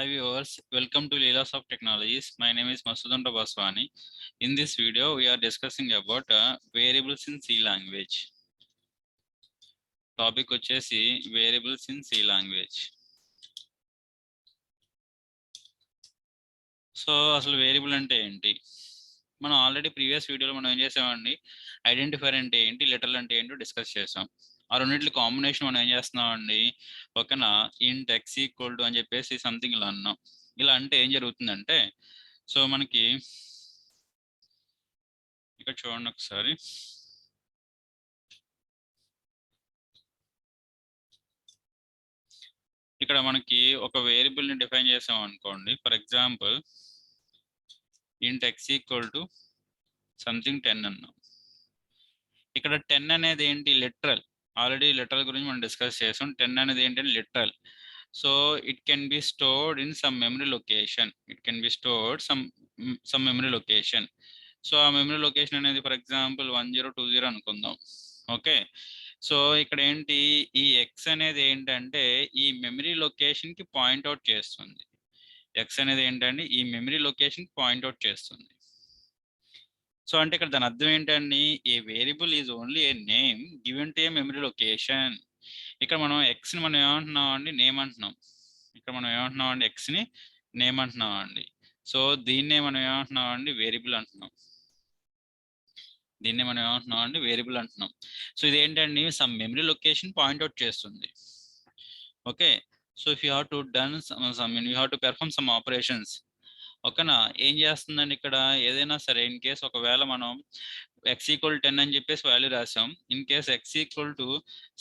viewers, welcome to Leela's of Technologies. My name is Masudandra Baswani. In this video, we are discussing about variables in C language. Topic వచ్చేసి variables in C language. So అసలు variable అంటే ఏంటి? మనం already previous వీడియోలో మనం ఏం చేసామండి, identifier అంటే ఏంటి, లెటర్లు అంటే ఏంటో డిస్కస్ చేసాం. ఆ రెండింటి కాంబినేషన్ మనం ఏం చేస్తున్నామండి, ఓకేనా, ఇంట్ ఎక్స్ ఈక్వల్ టు అని చెప్పేసి సంథింగ్ ఇలా అన్నాం. ఇలా అంటే ఏం జరుగుతుందంటే, సో మనకి ఇక్కడ చూడండి ఒకసారి, ఇక్కడ మనకి ఒక వేరియబుల్ ని డిఫైన్ చేసాం అనుకోండి. ఫర్ ఎగ్జాంపుల్ ఇంట్ ఎక్స్ ఈక్వల్ టు సంథింగ్ 10 అన్నాం. ఇక్కడ 10 అనేది ఏంటి, లిటరల్. ఆల్రెడీ లిటరల్ గురించి మనం డిస్కస్ చేసాం. 10 అనేది ఏంటంటే literal. So it can be stored in some memory location. It can be stored some memory location. So ఆ మెమరీ లొకేషన్ అనేది ఫర్ ఎగ్జాంపుల్ 1020 అనుకుందాం. ఓకే, సో ఇక్కడ ఏంటి, ఈ ఎక్స్ అనేది ఏంటంటే ఈ మెమరీ లొకేషన్ కి పాయింట్అవుట్ చేస్తుంది. ఎక్స్ అనేది ఏంటంటే ఈ మెమరీ లొకేషన్ కి పాయింట్అవుట్ చేస్తుంది. సో అంటే ఇక్కడ దాని అర్థం ఏంటండి, a variable is only a name given to a memory location. ఇక్కడ మనం ఎక్స్ ని మనం ఏమంటున్నాం అండి, నేమ్ అంటున్నాం. ఇక్కడ మనం ఏమంటున్నాం అండి, ఎక్స్ ని నేమ్ అంటున్నాం అండి. సో దీన్నే మనం ఏమంటున్నాం అండి, వేరియబుల్ అంటున్నాం. దీన్నే మనం ఏమంటున్నాం అండి, వేరియబుల్ అంటున్నాం. సో ఇది ఏంటండి, సమ్ మెమరీ లొకేషన్ పాయింట్అవుట్ చేస్తుంది. Okay, so if you have to done you have to perform some operations. ఓకేనా, ఏం చేస్తుందండి ఇక్కడ, ఏదైనా సరే ఇన్ కేస్ ఒకవేళ మనం ఎక్స్ ఈక్వల్ 10 అని చెప్పేసి వాల్యూ రాసాం. In case X equal to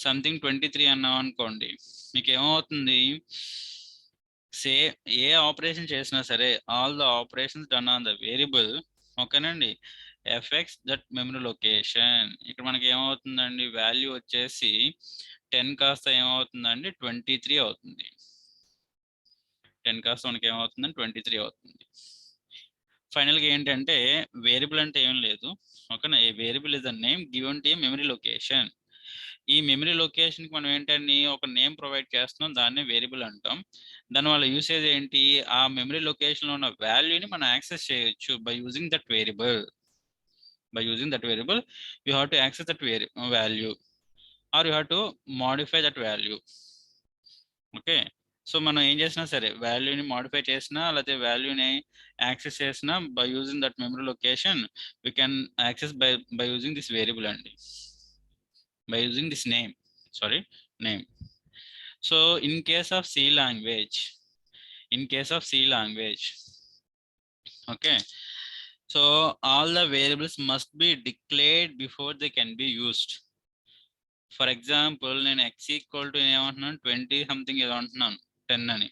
something 23 అన్నాం అనుకోండి, మీకు ఏమవుతుంది, ఏ ఆపరేషన్ చేసినా సరే all the operations done on the variable, ఓకేనండి, ఎఫెక్ట్స్ దట్ మెమరీ లొకేషన్. ఇక్కడ మనకి ఏమవుతుందండి, వాల్యూ వచ్చేసి 10 కాస్త ఏమవుతుందండి 23 అవుతుంది. 10 కాస్త మనకి ఏమవుతుందండి 23 అవుతుంది. ఫైనల్గా ఏంటంటే వేరియబుల్ అంటే ఏం లేదు, ఓకేనా, a variable is the name given to a memory location. ఈ మెమరీ లొకేషన్కి మనం ఏంటని ఒక నేమ్ ప్రొవైడ్ చేస్తున్నాం, దాన్నే వేరియబుల్ అంటాం. దానివల్ల యూసేజ్ ఏంటి, ఆ మెమరీ లొకేషన్లో ఉన్న వాల్యూని మనం యాక్సెస్ చేయొచ్చు by using that variable. By using that variable, you have to access that value or you have to modify that value. Okay, so మనం ఏం చేసినా సరే వాల్యూని మాడిఫై చేసినా లేకపోతే వాల్యూని యాక్సెస్ చేసినా by using that memory location we can access by using this variable అండి, by using this name, sorry name. So in case of C language, okay, so all the variables must be declared before they can be used. For example నేను X equal to ఏమంటున్నాను 20 something ఏదో అంటున్నాను 10 అని.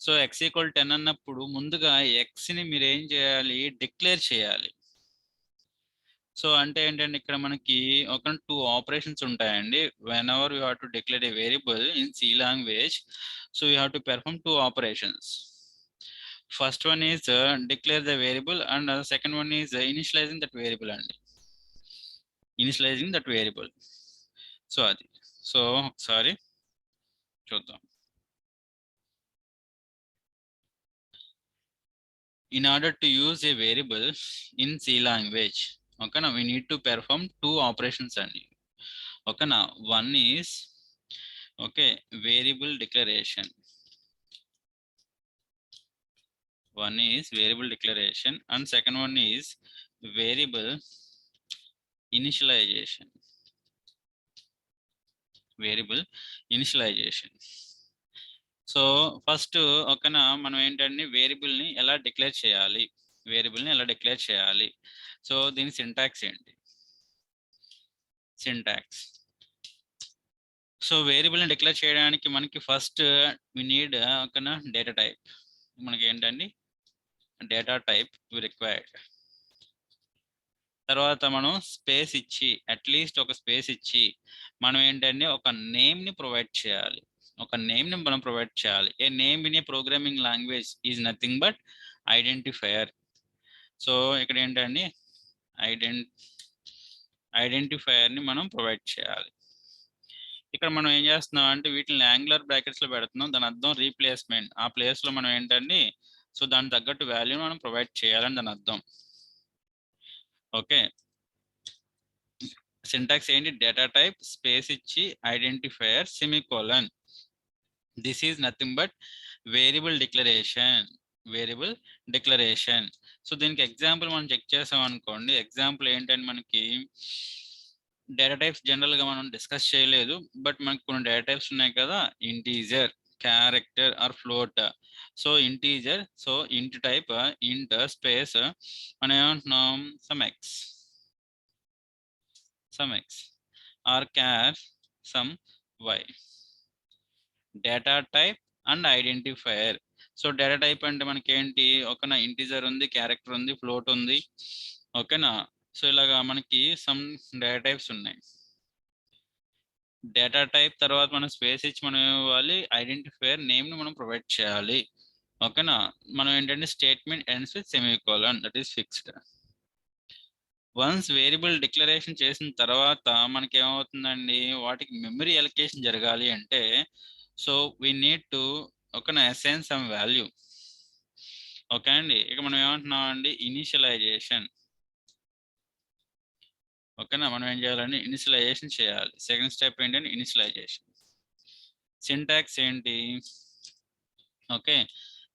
So X equal 10 అన్నప్పుడు ముందుగా ఎక్స్ని మీరు ఏం చేయాలి, declare చేయాలి. సో అంటే ఏంటంటే ఇక్కడ మనకి ఒక 2 ఆపరేషన్స్ ఉంటాయండి. Whenever you have to declare a variable in C language, so you have to perform 2 operations. First one is declare the variable and second one is initialising that variable అండి, initialising that variable. So అది, so ఒకసారి చూద్దాం. In order to use a variable in C language, okay, now we need to perform 2 operations only. Okay, now one is, okay, variable declaration. One is variable declaration and second one is variable initialization. Variable initialization. So first ఓకేనా, మనం ఏంటంటే వేరియబుల్ని ఎలా declare చేయాలి, so దీని syntax ఏంటి, syntax. So వేరియబుల్ని declare చేయడానికి మనకి ఫస్ట్ వి నీడ్ ఓకేనా డేటా టైప్. మనకి ఏంటండి డేటా టైప్ రిక్వైర్డ్. తర్వాత మనం స్పేస్ ఇచ్చి, అట్లీస్ట్ ఒక స్పేస్ ఇచ్చి మనం ఏంటంటే ఒక నేమ్ని ప్రొవైడ్ చేయాలి. A name in a programming language is nothing but identifier. So ఇక్కడ ఏంటండి ఐడెంటిఫైయర్ని మనం ప్రొవైడ్ చేయాలి. ఇక్కడ మనం ఏం చేస్తున్నాం అంటే వీటిని యాంగులర్ బ్రాకెట్స్ లో పెడుతున్నాం. దాని అర్థం రీప్లేస్మెంట్. ఆ ప్లేస్ లో మనం ఏంటండి, సో దానికి తగ్గట్టు వాల్యూ మనం ప్రొవైడ్ చేయాలని దాని అర్థం. ఓకే, సింటాక్స్ ఏంటి, డేటా టైప్ స్పేస్ ఇచ్చి identifier semicolon. This is nothing but variable declaration. Variable declaration. So దీనికి ఎగ్జాంపుల్ మనం చెక్ చేసాం అనుకోండి. ఎగ్జాంపుల్ ఏంటంటే మనకి డేటా టైప్స్ జనరల్ గా మనం డిస్కస్ చేయలేదు, బట్ మనకి కొన్ని డేటా టైప్స్ ఉన్నాయి కదా, integer, character or float. So integer, so int type int space మనం ఏమంటున్నాం some x or char some y. Data type and identifier. So data type అంటే మనకి ఏంటి, ఓకేనా, ఇంటీజర్ ఉంది, క్యారెక్టర్ ఉంది, ఫ్లోట్ ఉంది, ఓకేనా. సో ఇలాగా మనకి సమ్ డేటా టైప్స్ ఉన్నాయి. డేటా టైప్ తర్వాత మనం స్పేస్ ఇచ్చి మనం ఇవ్వాలి, ఐడెంటిఫైయర్ నేమ్ ని మనం ప్రొవైడ్ చేయాలి, ఓకేనా. మనం ఏంటంటే statement ends with semicolon, that is fixed. Once variable declaration చేసిన తర్వాత మనకి ఏమవుతుందండి, వాటికి మెమరీ అలొకేషన్ జరగాలి అంటే సో వీ నీడ్ టు ఓకేనా అసైన్ సమ్ వాల్యూ. ఓకే అండి, ఇక మనం ఏమంటున్నాం అండి, ఇనిషియలైజేషన్. ఓకేనా, మనం ఏం చేయాలండి, ఇనిషియలైజేషన్ చేయాలి. సెకండ్ స్టెప్ ఏంటంటే ఇనిషియలైజేషన్. సింటాక్స్ ఏంటి, ఓకే.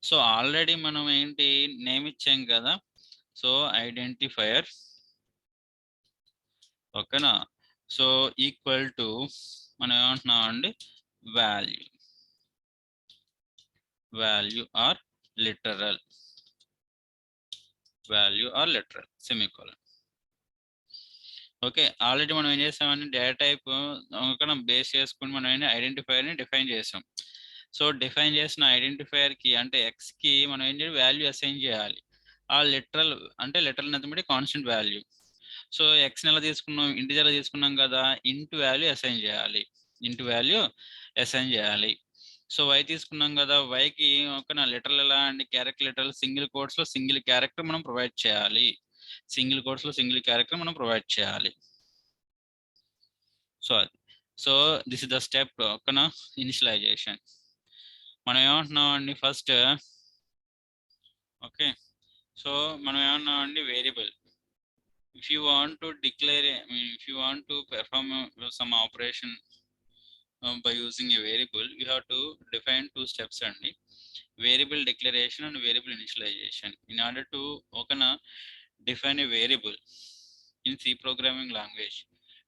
సో ఆల్రెడీ మనం ఏంటి నేమ్ ఇచ్చాం కదా, సో ఐడెంటిఫైయర్, ఓకేనా. సో ఈక్వల్ టు మనం ఏమంటున్నాం అండి, value. Value or literal. Value or literal semicolon. Okay, already మనం ఏం చేసామని డేటా టైప్ బేస్ చేసుకుని మనం ఏంటి ఐడెంటిఫైయర్ ని డిఫైన్ చేసాం. సో డిఫైన్ చేసిన ఐడెంటిఫైయర్ కి అంటే ఎక్స్ కి మనం ఏం చేయాలి, వాల్యూ అసైన్ చేయాలి. ఆ లిటరల్ అంటే literal nothing but constant value. So X నెల తీసుకున్నాం, ఇంటిజర్ తీసుకున్నాం కదా, ఇంటూ వాల్యూ అసైన్ చేయాలి. ఇంటూ వాల్యూ అసైన్ చేయాలి. సో వై తీసుకున్నాం కదా, వైకి ఒక నా లిటరల్ ఎలా అండి, క్యారెక్టర్ లిటరల్ సింగిల్ కోట్స్ లో సింగిల్ క్యారెక్టర్ మనం ప్రొవైడ్ చేయాలి. సింగిల్ కోట్స్ లో సింగిల్ క్యారెక్టర్ మనం ప్రొవైడ్ చేయాలి. సో అది, so this is the step ఓకేనా, ఇనిషియలైజేషన్. మనం ఏమంటున్నాం అండి ఫస్ట్, ఓకే. సో మనం ఏమన్నాం అండి, variable. if you want to declare if you want to perform some operation by using a variable, you have to define two steps అండి, variable declaration and variable initialization. In order to okana define a variable in C programming language,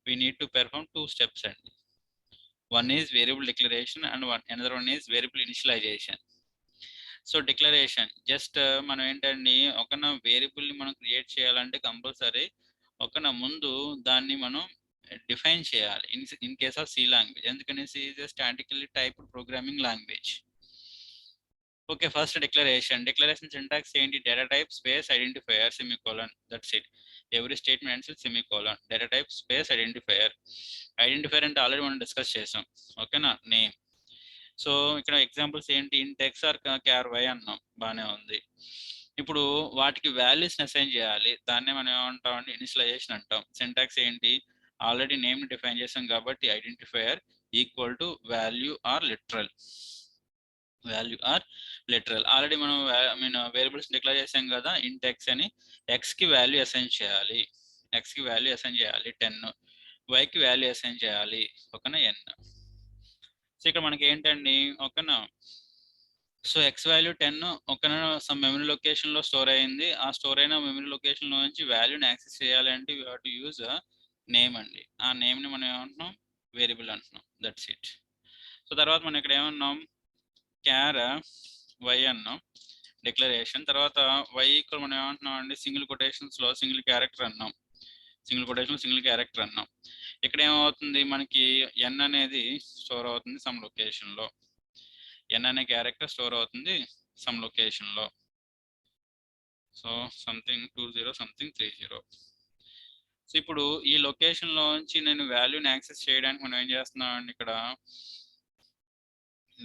we need to perform two steps అండి. One is variable declaration and another one is variable initialization. So declaration just మనం ఏంటండి, ఒక variable ని మనం create చేయాలంటే compulsory ఒక ముందు దాన్ని మనం డిఫైన్ చేయాలి. In case of C language, ఎందుకని C is a statically typed programming language. Okay, first declaration syntax ఏంటి, data type space identifier semicolon, that's it. Every statement ends with semicolon. Data type space identifier. Identifier అంటే already మనం discuss చేసాం, ఓకేనా, name. So ఇక్కడ examples ఏంటి, ఇంట్ X or క్యార్ why అన్నాం, బాగానే ఉంది. ఇప్పుడు వాటికి వాల్యూస్ అసైన్ చేయాలి, దాన్నే మనం ఏమంటాం అంటే ఇనిషియలైజేషన్ అంటాం. సింటాక్స్ ఏంటి, ఆల్రెడీ నేమ్ డిఫైన్ చేసాం కాబట్టి identifier equal to value or literal. Value or literal. Already మనం వేరియబుల్స్ డిక్లేర్ చేసాం కదా, ఇంట్ ఎక్స్ అని. ఎక్స్ కి వాల్యూ అసైన్ చేయాలి. ఎక్స్ కి వాల్యూ అసైన్ చేయాలి 10, వైకి వాల్యూ అసైన్ చేయాలి ఓకేనా n. సో ఇక్కడ మనకి ఏంటండి ఓకేనా, సో ఎక్స్ వాల్యూ 10 ఓకేనా సమ్ మెమరీ లొకేషన్ లో స్టోర్ అయింది. ఆ స్టోర్ అయిన మెమరీ లొకేషన్ లో నుంచి వాల్యూని యాక్సెస్ చేయాలి అంటే we have to use name అండి. ఆ నేమ్ ని మనం ఏమంటున్నాం, వేరియబుల్ అంటున్నాం, దట్స్ ఇట్. సో తర్వాత మనం ఇక్కడ ఏమన్నాం, క్యార్ వై అన్నాం డిక్లరేషన్. తర్వాత వై ఈక్వల్ మనం ఏమంటున్నాం అండి, సింగిల్ కొటేషన్స్ లో సింగిల్ క్యారెక్టర్ అన్నాం. సింగిల్ కొటేషన్ సింగిల్ క్యారెక్టర్ అన్నాం. ఇక్కడ ఏమవుతుంది మనకి ఎన్ అనేది స్టోర్ అవుతుంది సమ్ లొకేషన్ లో. ఎన్ అనే క్యారెక్టర్ స్టోర్ అవుతుంది సమ్ లొకేషన్ లో. So something 20 something 30. సో ఇప్పుడు ఈ లొకేషన్ లో నుంచి నేను వాల్యూని యాక్సెస్ చేయడానికి మనం ఏం చేస్తున్నాం అండి, ఇక్కడ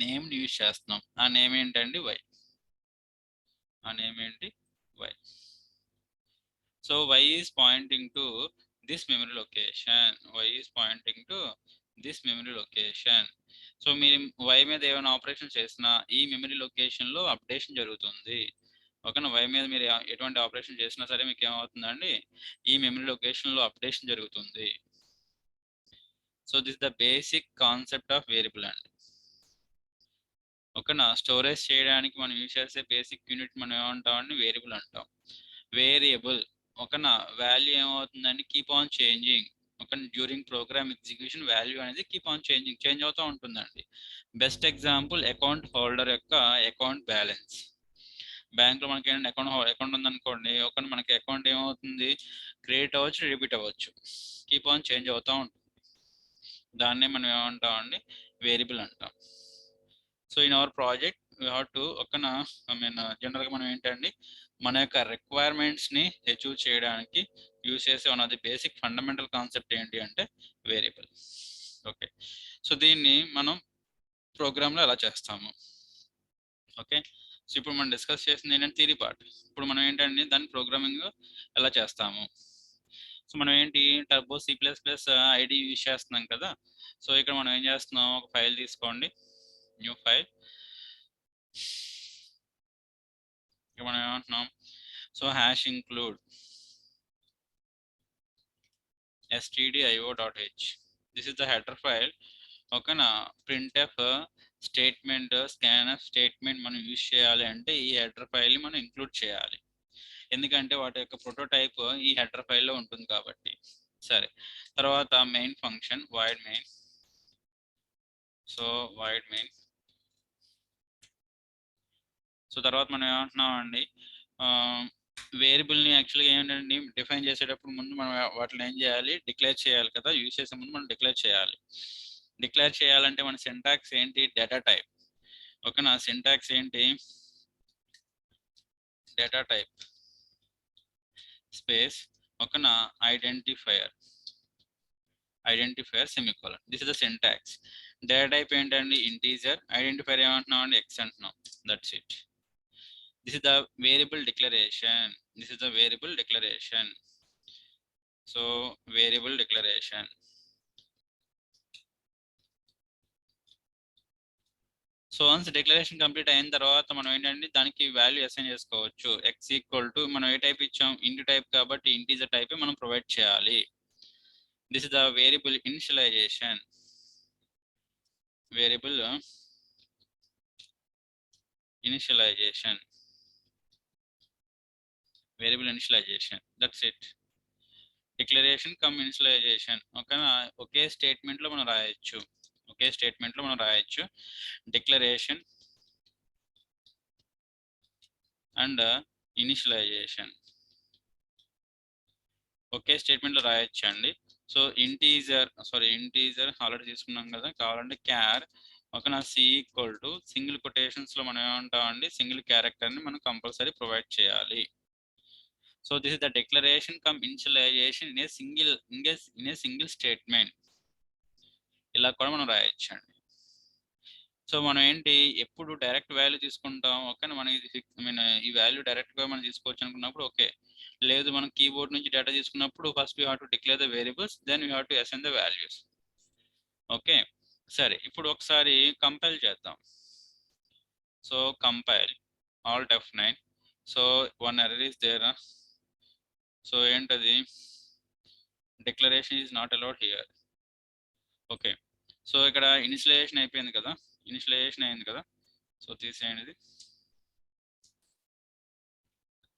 నేమ్ యూజ్ చేస్తున్నాం. ఆ నేమ్ ఏంటండి, వై. ఆ నేమ్ ఏంటి, Y. So y is pointing to this memory location. Y is pointing to this memory location. So మీరు y మీద ఏమైనా ఆపరేషన్ చేసినా ఈ మెమరీ లొకేషన్లో అప్డేషన్ జరుగుతుంది. ఓకేనా, y మీద మీరు ఎటువంటి ఆపరేషన్ చేసినా సరే మీకు ఏమవుతుందండి, ఈ మెమరీ లొకేషన్లో అప్డేషన్ జరుగుతుంది. So this the basic concept of variable అండి. ఓకేనా, స్టోరేజ్ చేయడానికి మనం యూజ్ చేసే బేసిక్ యూనిట్ మనం ఏమంటామండి, వేరియబుల్ అంటాం. వేరియబుల్ ఓకేనా, వాల్యూ ఏమవుతుందండి, కీప్ ఆన్ చేంజింగ్. ఒక డ్యూరింగ్ ప్రోగ్రామ్ ఎగ్జిక్యూషన్ వాల్యూ అనేది కీప్ ఆన్ చేంజ్ అవుతూ ఉంటుందండి. బెస్ట్ ఎగ్జాంపుల్ అకౌంట్ హోల్డర్ యొక్క అకౌంట్ బ్యాలెన్స్. బ్యాంక్లో మనకి ఏంటంటే అకౌంట్ ఉందనుకోండి, ఒక మనకి అకౌంట్ ఏమవుతుంది, క్రియేట్ అవ్వచ్చు, రిపీట్ అవ్వచ్చు, కీప్ ఆన్ చేంజ్ అవుతూ ఉంటుంది. దాన్నే మనం ఏమంటామండి, వేరియబుల్ అంటాం. So in our project we have to జనరల్గా మనం ఏంటండి, మన యొక్క రిక్వైర్మెంట్స్ని అచీవ్ చేయడానికి యూజ్ చేసే one of the basic fundamental concept ఏంటి అంటే వేరియబుల్. ఓకే, సో దీన్ని మనం ప్రోగ్రాంలో ఎలా చేస్తాము. ఓకే, సో ఇప్పుడు మనం డిస్కస్ చేసింది ఏంటంటే థియరీ పార్ట్. ఇప్పుడు మనం ఏంటంటే దాన్ని ప్రోగ్రామింగ్ ఎలా చేస్తాము. సో మనం ఏంటి, టర్బో C++ ఐడి యూజ్ చేస్తున్నాం కదా. సో ఇక్కడ మనం ఏం చేస్తున్నాం, ఒక ఫైల్ తీసుకోండి, న్యూ ఫైల్. ఇక్కడ మనం ఏమంటున్నాం, so hash include stdio.h. This is the header file. ఓకేనా, ప్రింట్ఎఫ్ స్టేట్మెంట్, స్కాన్ఎఫ్ స్టేట్మెంట్ మనం యూజ్ చేయాలి అంటే ఈ హెడర్ ఫైల్ని మనం ఇంక్లూడ్ చేయాలి. ఎందుకంటే వాటి యొక్క ప్రోటోటైప్ ఈ హెడర్ ఫైల్లో ఉంటుంది కాబట్టి. సరే, తర్వాత main function void main. So void main. So తర్వాత మనం ఏమంటున్నాం అండి, వేరియబుల్ని యాక్చువల్గా ఏంటంటే డిఫైన్ చేసేటప్పుడు ముందు మనం వాటిని ఏం చేయాలి, డిక్లేర్ చేయాలి కదా. యూజ్ చేసే ముందు మనం డిక్లేర్ చేయాలి. డిక్లేర్ చేయాలంటే మన సింటాక్స్ ఏంటి, డేటా టైప్. ఓకేనా, సింటాక్స్ ఏంటి, డేటా టైప్ స్పేస్ ఓకేనా identifier semicolon. This is the syntax. Data type ఏంటండి, ఇంటీజర్. ఐడెంటిఫైర్ ఏమంటున్నాం అండి, ఎక్స్ అంటున్నాం. That's it. This is the variable declaration. This is the variable declaration. So variable declaration. So once declaration complete అయిన తర్వాత మనం ఏంటంటే దానికి వాల్యూ అసైన్ చేసుకోవచ్చు. ఎక్స్ ఈక్వల్ టు మనం ఏ టైప్ ఇచ్చాం, ఇంటి టైప్ కాబట్టి ఇంటీజర్ టైప్ మనం ప్రొవైడ్ చేయాలి. This is the variable initialisation. Variable initialisation. Variable initialisation, that's it. Declaration cum initialisation. ఓకేనా, ఒకే స్టేట్మెంట్లో మనం రాయొచ్చు. ఒకే స్టేట్మెంట్లో మనం రాయొచ్చు డిక్లరేషన్ అండ్ ఇనిషియలైజేషన్. ఒకే స్టేట్మెంట్లో రాయొచ్చు అండి. సో ఇంటీజర్ ఆల్రెడీ తీసుకున్నాం కదా, కావాలంటే క్యార్ ఓకేనా, సి ఈక్వల్ టు సింగిల్ కొటేషన్స్లో మనం ఏమంటామండి, సింగిల్ క్యారెక్టర్ని మనం కంపల్సరీ ప్రొవైడ్ చేయాలి. So this is the declaration cum initialisation in a single statement. ఇలా కూడా మనం రాయొచ్చు అండి. సో మనం ఏంటి, ఎప్పుడు డైరెక్ట్ వాల్యూ తీసుకుంటాం. ఓకేనా, మనం ఈ వాల్యూ డైరెక్ట్గా మనం తీసుకోవచ్చు అనుకున్నప్పుడు ఓకే. లేదు మనం కీబోర్డ్ నుంచి డేటా తీసుకున్నప్పుడు first you have to declare the variables, then you have to assign the values. Okay, సరే ఇప్పుడు ఒకసారి కంపైల్ చేద్దాం. So compile alt F9. So one error is there. So ఏంటది, declaration is not allowed here. Okay, so ఇక్కడ initialization అయిపోయింది కదా, initialisation అయింది కదా. సో తీసేయండి.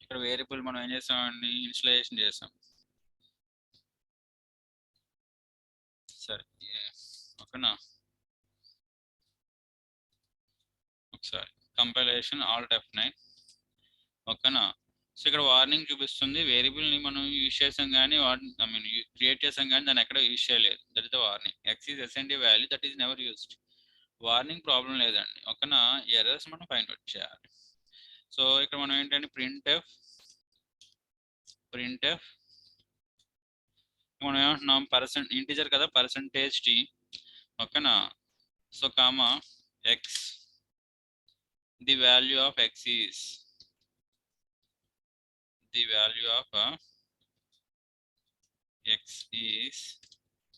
ఇక్కడ వేరియబుల్ మనం ఏం చేసామండి, ఇనిషియలైజేషన్ చేసాం. సరే ఓకేనా, ఒకసారి కంపైలేషన్ ఆల్ట్ F9. ఓకేనా, సో ఇక్కడ వార్నింగ్ చూపిస్తుంది, వేరియబుల్ని మనం యూజ్ చేసాం కానీ క్రియేట్ చేసాం కానీ దాన్ని ఎక్కడ యూజ్ చేయలేదు. That is the warning. X is assigned A value that is never used. Warning problem లేదండి. ఓకేనా, ఎర్రర్స్ మనం ఫైండ్ అవుట్ చేయాలి. సో ఇక్కడ మనం ఏంటంటే ప్రింట్ఎఫ్ మనం ఏమంటున్నాం, ఇంటీజర్ కదా, %t. ఓకేనా, so comma x, the value of x is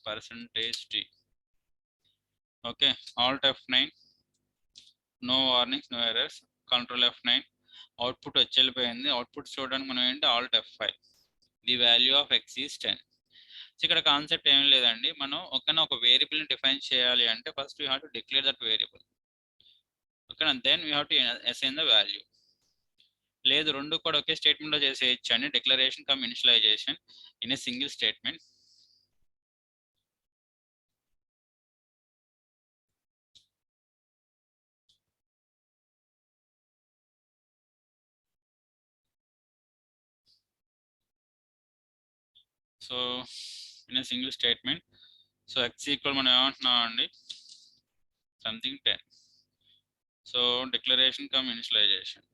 %t. Okay, alt F9, no warnings, no errors, control F9, output వచ్చి వెళ్ళిపోయింది. అవుట్పుట్ చూడడానికి మనం ఏంటి alt F5, the value of x is 10. So ఇక్కడ కాన్సెప్ట్ ఏం లేదండి, మనం ఒక వేరియబుల్ని డిఫైన్ చేయాలి అంటే first you have to declare that variable. ఓకేనా, then we have to assign the value. లేదు, రెండు కూడా ఒకే స్టేట్మెంట్లో చేసేయచ్చు అండి, declaration cum initialisation in a single statement. So in a single statement, so x equal మనం ఏమంటున్నాం అండి, something 10. So declaration cum initialisation.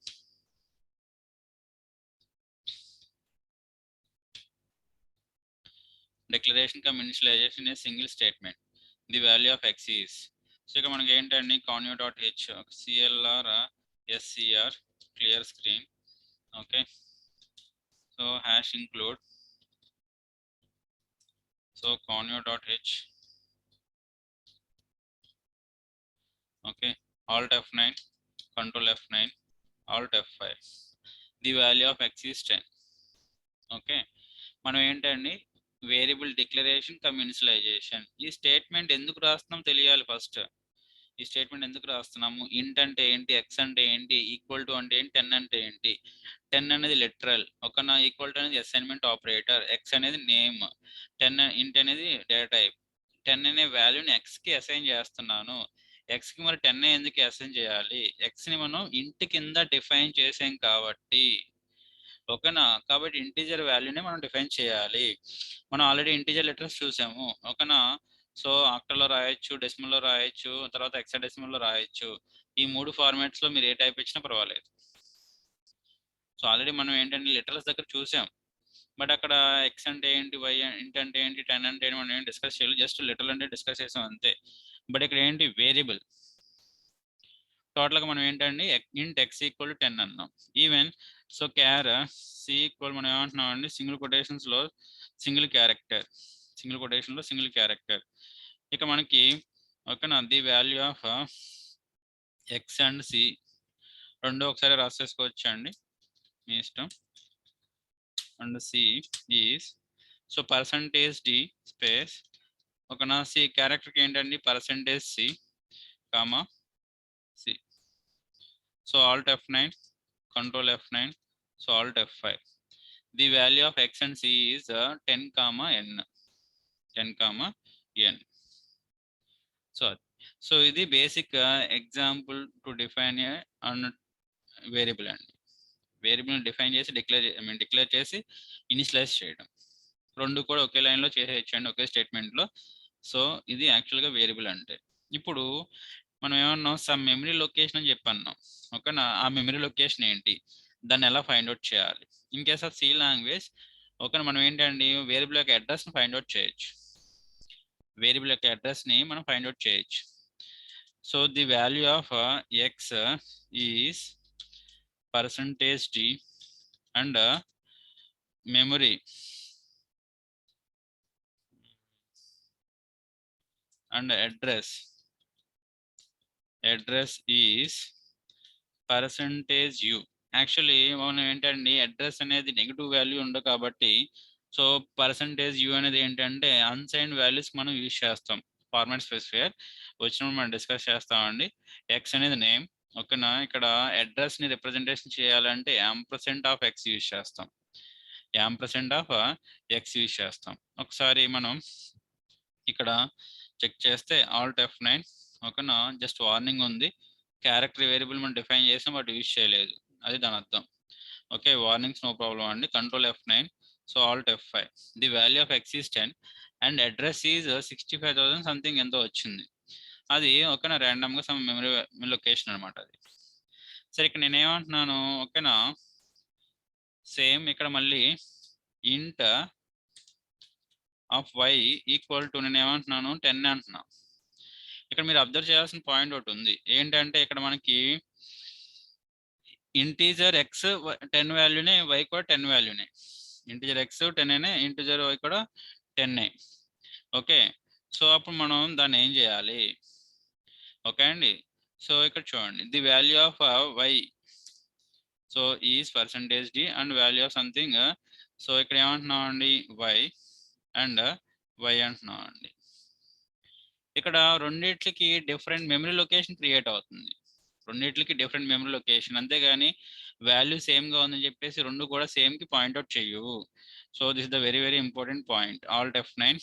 Declaration come initialization is single statement. The value of x is. So ఇక మనకి ఏంటండి conv.h clr scr clear screen. Okay, so hash include, so conv.h, okay, alt F9, control F9, alt F5, the value of x is 10. Okay, మనం ఏంటండి variable declaration cum initialisation. ఈ statement ఎందుకు రాస్తున్నాం తెలియాలి first. ఈ స్టేట్మెంట్ ఎందుకు రాస్తున్నాము, ఇంట్ అంటే ఏంటి, ఎక్స్ అంటే ఏంటి, ఈక్వల్ టు అంటే ఏంటి, 10 అంటే ఏంటి. 10 అనేది లిటరల్, ఒక ఈక్వల్ టు అనేది అసైన్మెంట్ ఆపరేటర్, ఎక్స్ అనేది నేమ్, 10 ఇంట్ అనేది డేటా టైప్. 10 అనే వాల్యూని ఎక్స్కి అసైన్ చేస్తున్నాను. ఎక్స్కి మరి 10 ఎందుకు అసైన్ చేయాలి, ఎక్స్ని మనం ఇంట్ కింద డిఫైన్ చేసాం కాబట్టి. ఓకేనా, కాబట్టి ఇంటీజర్ వాల్యూనే మనం డిఫైన్ చేయాలి. మనం ఆల్రెడీ ఇంటీజర్ లెటర్స్ చూసాము. ఓకేనా, సో ఆక్టల్లో రాయొచ్చు, డెసిమల్లో రాయొచ్చు, తర్వాత హెక్సాడెసిమల్లో రాయొచ్చు. ఈ 3 ఫార్మాట్స్లో మీరు ఏ టైప్ ఇచ్చినా పర్వాలేదు. సో ఆల్రెడీ మనం ఏంటంటే లెటర్స్ దగ్గర చూసాం, బట్ అక్కడ ఎక్స్ అంటే ఏంటి, వై ఇంట్ అంటే ఏంటి, 10 అంటే ఏంటి మనం ఏం డిస్కస్ చేయాలి, జస్ట్ లెటర్ అంటే డిస్కస్ చేసాం అంతే. బట్ ఇక్కడ ఏంటి వేరియబుల్, టోటల్గా మనం ఏంటండి ఇంట్ ఎక్స్ ఈక్వల్ టు 10 అన్నాం. Even so char c equal మనం ఏమంటున్నాం అండి, సింగిల్ కొటేషన్స్లో సింగిల్ క్యారెక్టర్, సింగిల్ కొటేషన్లో సింగిల్ క్యారెక్టర్. ఇక మనకి ఓకేనా, the value of x and c రెండు ఒకసారి రాసేసుకోవచ్చు అండి, మీ ఇష్టం. And c is, so percentage d space, ఓకేనా, సి క్యారెక్టర్కి ఏంటండి percentage c comma c. So alt F9, control F9, so alt F5. The value of x and c is 10 comma n, 10 comma n. So ఇది basic example to define A variable అండి. Variable define చేసి declare చేసి initialise చేయడం, రెండు కూడా ఒకే లైన్లో చేసేయచ్చండి, ఒకే స్టేట్మెంట్లో. So ఇది యాక్చువల్గా వేరియబుల్ అంటే. ఇప్పుడు మనం ఏమన్నాం, సమ్ మెమరీ లొకేషన్ అని చెప్పన్నాం. ఓకేనా, ఆ మెమరీ లొకేషన్ ఏంటి, దాన్ని ఎలా ఫైండ్ అవుట్ చేయాలి. In case of C language, ఓకేనా, మనం ఏంటండి వేరియబుల్ యొక్క అడ్రస్ని ఫైండ్ అవుట్ చేయొచ్చు, వేరియబుల్ యొక్క అడ్రస్ని మనం ఫైండ్ అవుట్ చేయొచ్చు. So the value of x is percentage d and memory and address is percentage u. Actually మనం ఏంటండి అడ్రస్ అనేది నెగిటివ్ వాల్యూ ఉండదు కాబట్టి, సో పర్సంటేజ్ యూ అనేది ఏంటంటే అన్సైన్డ్ వాల్యూస్ మనం యూజ్ చేస్తాం. ఫార్మాట్ స్పెసిఫైయర్ వచ్చినప్పుడు మనం డిస్కస్ చేస్తామండి. ఎక్స్ అనేది నేమ్, ఓకేనా, ఇక్కడ అడ్రస్ని రిప్రజెంటేషన్ చేయాలంటే యాంపర్సెంట్ ఆఫ్ ఎక్స్ యూజ్ చేస్తాం, యాంపర్సెంట్ ఆఫ్ ఎక్స్ యూజ్ చేస్తాం. ఒకసారి మనం ఇక్కడ చెక్ చేస్తే ఆల్ట్ F9, ఓకేనా, జస్ట్ వార్నింగ్ ఉంది, క్యారెక్టర్ వేరియబుల్ మనం డిఫైన్ చేసాం బట్ యూజ్ చేయలేదు, అది దాని అర్థం. ఓకే, వార్నింగ్స్ నో ప్రాబ్లం అండి, control F9, so Alt F5, the value of x is 10 and address is 65,000 something ఎంతో వచ్చింది. అది ఓకేనా ర్యాండమ్గా సమ్ మెమరీ లొకేషన్ అనమాట అది. సరే ఇక్కడ నేను ఏమంటున్నాను, ఓకేనా, సేమ్ ఇక్కడ మళ్ళీ ఇంట్ ఆఫ్ వై ఈక్వల్ టు నేను ఏమంటున్నాను 10 అంటున్నాను. ఇక్కడ మీరు అబ్జర్వ్ చేయాల్సిన పాయింట్ ఒకటి ఉంది, ఏంటంటే ఇక్కడ మనకి ఇంటీజర్ ఎక్స్ 10 వాల్యూనే, వై కూడా 10 వాల్యూనే, ఇంటీజర్ ఎక్స్ 10 ఇంటీజర్ వై కూడా 10. ఓకే, సో అప్పుడు మనం దాన్ని ఏం చేయాలి, ఓకే అండి. సో ఇక్కడ చూడండి the value of y, so is percentage d and value of something, so ఇక్కడ ఏమంటున్నాం అండి y అండ్ y అంటున్నాం అండి. ఇక్కడ రెండిట్లకి డిఫరెంట్ మెమరీ లొకేషన్ క్రియేట్ అవుతుంది, రెండిట్లకి డిఫరెంట్ మెమరీ లొకేషన్, అంతేగాని వాల్యూ సేమ్గా ఉందని చెప్పేసి రెండు కూడా సేమ్కి పాయింట్అవుట్ చేయవు. So this the very very important point. Alt F9,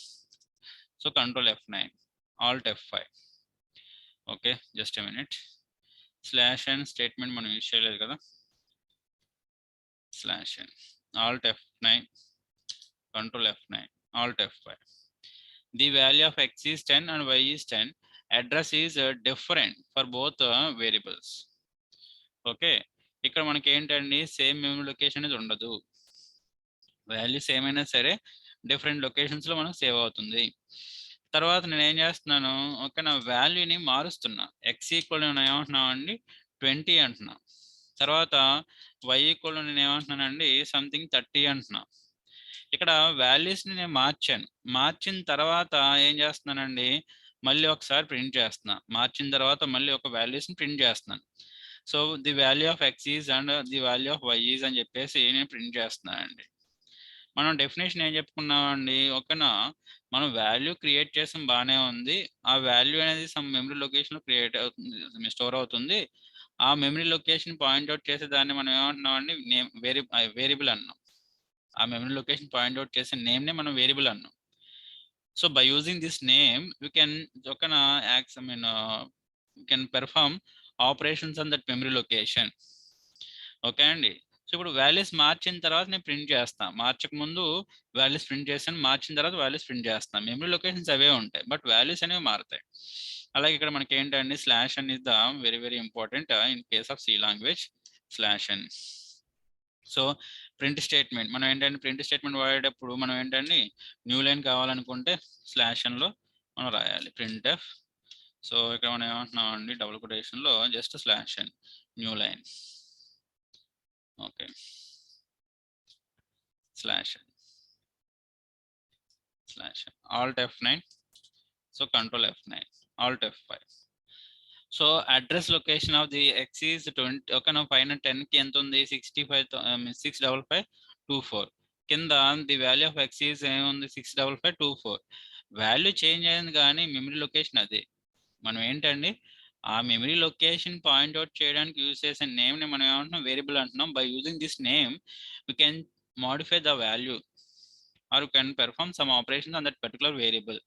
so control F9, alt F5. Okay, just a minute. Slash and statement మనం యూజ్ చేయలేదు కదా, slash and Alt F9, control F9, alt F5. The value of x is 10 and y is 10. Address is different for both variables. Okay, ఇక్కడ మనకి ఏంటండి same memory location అనేది ఉండదు, values ఏమైనా సరే డిఫరెంట్ లొకేషన్స్లో మనకు సేవ్ అవుతుంది. తర్వాత నేను ఏం చేస్తున్నాను, ఓకే, నా వాల్యూని మారుస్తున్నా. ఎక్స్ ఈక్వల్ నేను ఏమంటున్నాను అండి 20 అంటున్నా, తర్వాత వై ఈక్వల్ నేను ఏమంటున్నానండి సంథింగ్ 30 అంటున్నా. ఇక్కడ వాల్యూస్ని నేను మార్చాను, మార్చిన తర్వాత ఏం చేస్తున్నానండి మళ్ళీ ఒకసారి ప్రింట్ చేస్తున్నా, మార్చిన తర్వాత మళ్ళీ ఒక వాల్యూస్ని ప్రింట్ చేస్తున్నాను. So the value of x is and the value of y is అని చెప్పేసి నేను ప్రింట్ చేస్తున్నానండి. మనం డెఫినేషన్ ఏం చెప్పుకున్నామండి, ఓకేనా, మనం వాల్యూ క్రియేట్ చేసాం బాగానే ఉంది, ఆ వాల్యూ అనేది సమ్ మెమరీ లొకేషన్లో క్రియేట్ అవుతుంది, స్టోర్ అవుతుంది. ఆ మెమరీ లొకేషన్ పాయింట్అవుట్ చేసే దాన్ని మనం ఏమంటున్నామండి నేమ్ వేరియబుల్ అన్నాం. ఆ మెమరీ లొకేషన్ పాయింట్అవుట్ చేసే నేమ్నే మనం వేరియబుల్ అన్నాం. So by using this name we can ఓకేనా access we can perform operations on that memory location. Okay అండి. సో ఇప్పుడు వాల్యూస్ మార్చిన తర్వాత నేను ప్రింట్ చేస్తాను, మార్చక ముందు వాల్యూస్ ప్రింట్ చేస్తాను, మార్చిన తర్వాత వాల్యూస్ ప్రింట్ చేస్తాను. మెమరీ లొకేషన్స్ అవే ఉంటాయి బట్ వాల్యూస్ అనేవి మారుతాయి. అలాగే ఇక్కడ మనకి ఏంటండి slash n is the very very important in case of C language, slash n. So print statement మనం ఏంటంటే ప్రింట్ స్టేట్మెంట్ వాడేటప్పుడు మనం ఏంటండి న్యూ లైన్ కావాలనుకుంటే స్లాష్ అన్లో మనం రాయాలి ప్రింట్ ఎఫ్. సో ఇక్కడ మనం ఏమంటున్నాం అండి డబుల్ కొటేషన్లో just slash n new line. Okay, slash slash alt F9, so control F9, alt F5. So address location of the X is 20. Okay, నా పైన 10కి ఎంత ఉంది 655524. కింద the value of x is ఏముంది 65524. వాల్యూ చేంజ్ అయింది కానీ మెమరీ లొకేషన్ అదే. మనం ఏంటండి ఆ మెమరీ లొకేషన్ పాయింట్అవుట్ చేయడానికి యూజ్ చేసే నేమ్ని మనం ఏమంటున్నాం వేరియబుల్ అంటున్నాం. By using this name we can modify the value or you can perform some operations on that particular variable.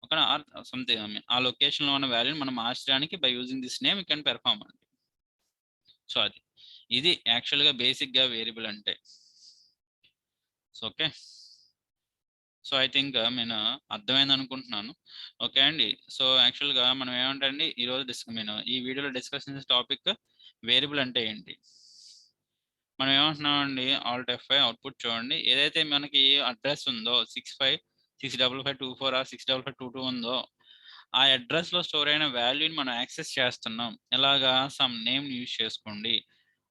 ఓకేనా, ఆర్ సంథింగ్ ఆ లొకేషన్లో ఉన్న వాల్యూని మనం మార్చడానికి by using this name you can perform అండి. సో అది ఇది యాక్చువల్గా బేసిక్గా వేరియబుల్ అంటే. So okay, so I think నేను అర్థమైంది అనుకుంటున్నాను. ఓకే అండి. సో యాక్చువల్గా మనం ఏమంటండి ఈరోజు ఈ వీడియోలో డిస్కస్ చేసే టాపిక్ వేరియబుల్ అంటే ఏంటి. మనం ఏమంటున్నామండి ఆల్ట్ F5 అవుట్పుట్ చూడండి, ఏదైతే మనకి అడ్రస్ ఉందో 655524 ఆ 65522 ఉందో ఆ అడ్రస్లో స్టోర్ అయిన వాల్యూని మనం యాక్సెస్ చేస్తున్నాం. ఎలాగా సమ్ నేమ్ యూజ్ చేసుకోండి,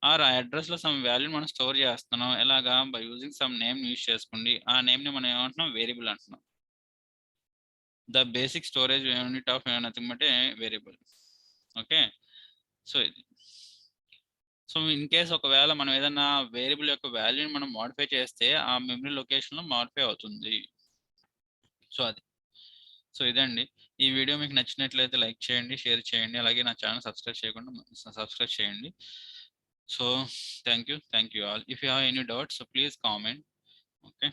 ఆర్ ఆ అడ్రస్లో సమ్ వాల్యూని మనం స్టోర్ చేస్తున్నాం ఎలాగా by using some name use చేసుకోండి. ఆ నేమ్ని మనం ఏమంటున్నాం వేరియబుల్ అంటున్నాం. The basic storage unit of nothing but variable. Okay, so ఇది. సో ఇన్ కేస్ ఒకవేళ మనం ఏదైనా వేరియబుల్ యొక్క వాల్యూని మనం మోడిఫై చేస్తే ఆ మెమరీ లొకేషన్లో మోడిఫై అవుతుంది. సో అది. సో ఇదండి, ఈ వీడియో మీకు నచ్చినట్లయితే లైక్ చేయండి, షేర్ చేయండి, అలాగే నా ఛానల్ సబ్స్క్రైబ్ చేయకుండా సబ్స్క్రైబ్ చేయండి. So thank you all. If you have any doubts so please comment. Okay.